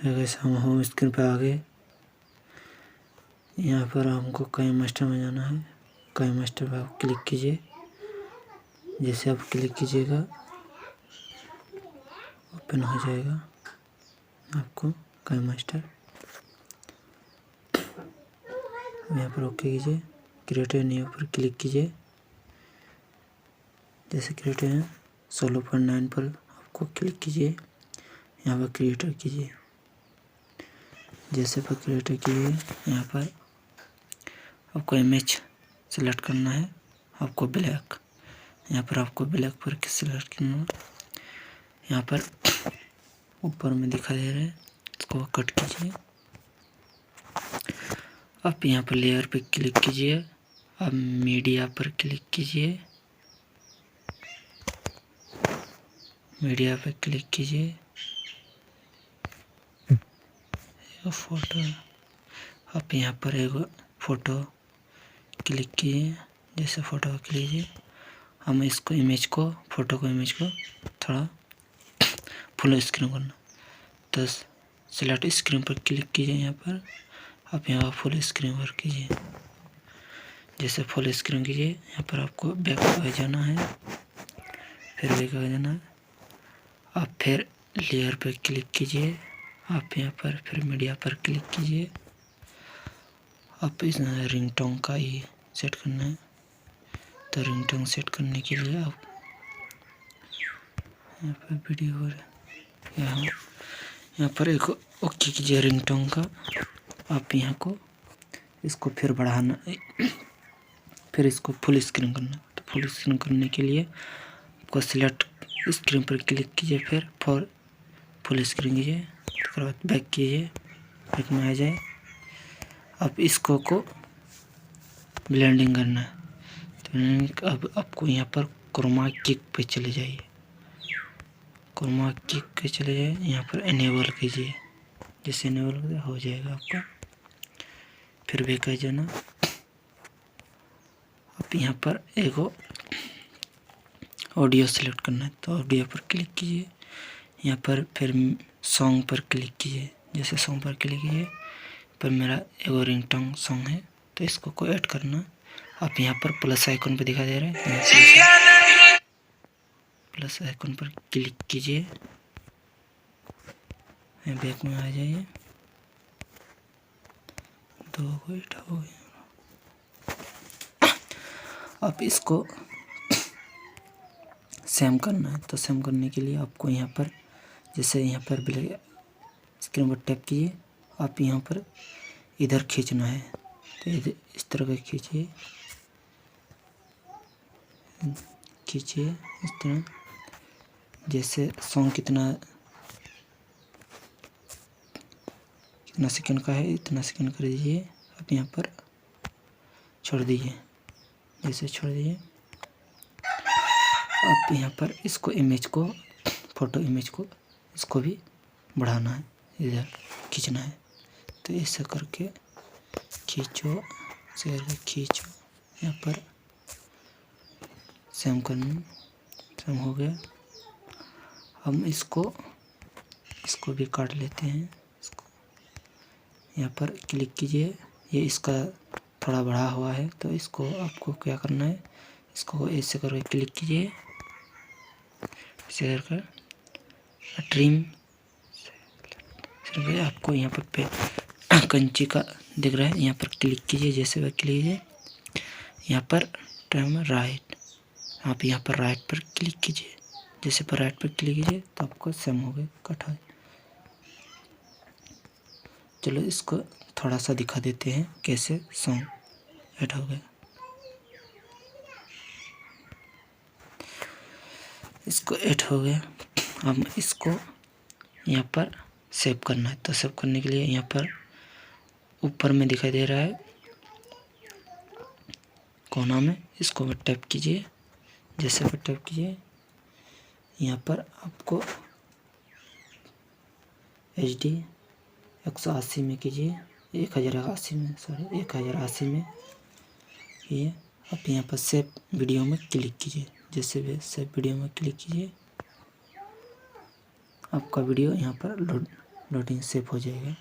हम home screen पे आ गए। यहाँ पर हमको काइनमास्टर में जाना है। काइनमास्टर पर आप क्लिक कीजिए। जैसे आप क्लिक कीजिएगा ओपन हो जाएगा आपको काइनमास्टर। यहाँ पर ओके कीजिए। क्रिएट न्यू पर क्लिक कीजिए। जैसे क्रिएट है 16.9 पर आपको क्लिक कीजिए। यहाँ पर क्रिएटर कीजिए। जैसे पर क्रिएटर कीजिए यहाँ पर आपको इमेज सेलेक्ट करना है। आपको ब्लैक, यहाँ पर आपको ब्लैक पर सिलेक्ट करना है। यहाँ पर ऊपर में दिखाई दे रहा है, इसको कट कीजिए। अब यहाँ पर लेयर पर क्लिक कीजिए। अब मीडिया पर क्लिक कीजिए। मीडिया पर क्लिक कीजिए। फोटो, अब यहाँ पर एक फ़ोटो क्लिक कीजिए। जैसे फ़ोटो क्लिक कीजिए। हम इसको इमेज को इमेज को थोड़ा फुल स्क्रीन करना, तो सेलेक्ट स्क्रीन पर क्लिक कीजिए। यहाँ पर आप यहाँ फुल स्क्रीन पर कीजिए। जैसे फुल स्क्रीन कीजिए यहाँ पर आपको बैक आ जाना है। फिर बैक आ जाना है। आप फिर लेयर पर क्लिक कीजिए। आप यहाँ पर फिर मीडिया पर क्लिक कीजिए। आप इस रिंगटोन का ही सेट करना है। तो रिंगटोन सेट करने के लिए आप यहाँ पर वीडियो यहाँ पर एक ओके कीजिए रिंगटोन का। आप यहाँ को इसको फिर बढ़ाना, फिर इसको फुल स्क्रीन करना। तो फुल स्क्रीन करने के लिए आपको सिलेक्ट स्क्रीन पर क्लिक कीजिए। फिर फुल स्क्रीन कीजिए। उसके बाद बैक कीजिए, बैक में आ जाए। अब इसको ब्लेंडिंग करना है। तो अब आपको यहाँ पर क्रोमा किक पे चले जाइए। क्रोमा किक पे चले जाए, यहाँ पर इनेबल कीजिए। जैसे इनेबल हो जाएगा आपका। फिर बैक आ जाना। अब यहाँ पर एक ऑडियो सेलेक्ट करना है, तो ऑडियो पर क्लिक कीजिए। यहाँ पर फिर सॉन्ग पर क्लिक कीजिए। जैसे सॉन्ग पर क्लिक कीजिए, पर मेरा एगो रिंगटोन सॉन्ग है तो इसको को ऐड करना। आप यहाँ पर प्लस आइकन पर दिखाई दे रहा है, प्लस आइकन पर क्लिक कीजिए। बैक में आ जाइए। अब इसको सेम करना है, तो सेम करने के लिए आपको यहाँ पर जैसे यहाँ पर स्क्रीन पर टैप कीजिए। आप यहाँ पर इधर खींचना है, तो इधर इस तरह का खींचिए इस तरह। जैसे सॉन्ग कितना सेकंड का है, इतना सेकंड कर दीजिए। अब यहाँ पर छोड़ दीजिए। जैसे छोड़ दीजिए। अब यहाँ पर इसको इमेज को फोटो इमेज को इसको भी बढ़ाना है, इधर खींचना है। तो ऐसा करके खींचो, यहाँ पर सेम हो गया। हम इसको भी काट लेते हैं। यहाँ पर क्लिक कीजिए। ये इसका थोड़ा बढ़ा हुआ है, तो इसको आपको क्या करना है, इसको ऐसे करके क्लिक कीजिए। ऐसे करके ट्रिम आपको यहाँ पर कंची का दिख रहा है, यहाँ पर क्लिक कीजिए। जैसे वह क्लिक कीजिए, यहाँ पर ट्रिम राइट, आप यहाँ पर राइट पर क्लिक कीजिए। जैसे पर राइट पर क्लिक कीजिए तो आपको सेम हो गए, कट हो। चलो इसको थोड़ा सा दिखा देते हैं कैसे सॉन्ग ऐड हो गया। इसको ऐड हो गया। अब इसको यहाँ पर सेव करना है, तो सेव करने के लिए यहाँ पर ऊपर में दिखाई दे रहा है कोना में, इसको टैप कीजिए। जैसे पर टैप कीजिए, यहाँ पर आपको HD 180 में कीजिए, 1080 में, सॉरी 1080 में ये। आप यहाँ पर सेव वीडियो में क्लिक कीजिए। जैसे भी सेव वीडियो में क्लिक कीजिए, आपका वीडियो यहाँ पर डॉट इन सेव हो जाएगा।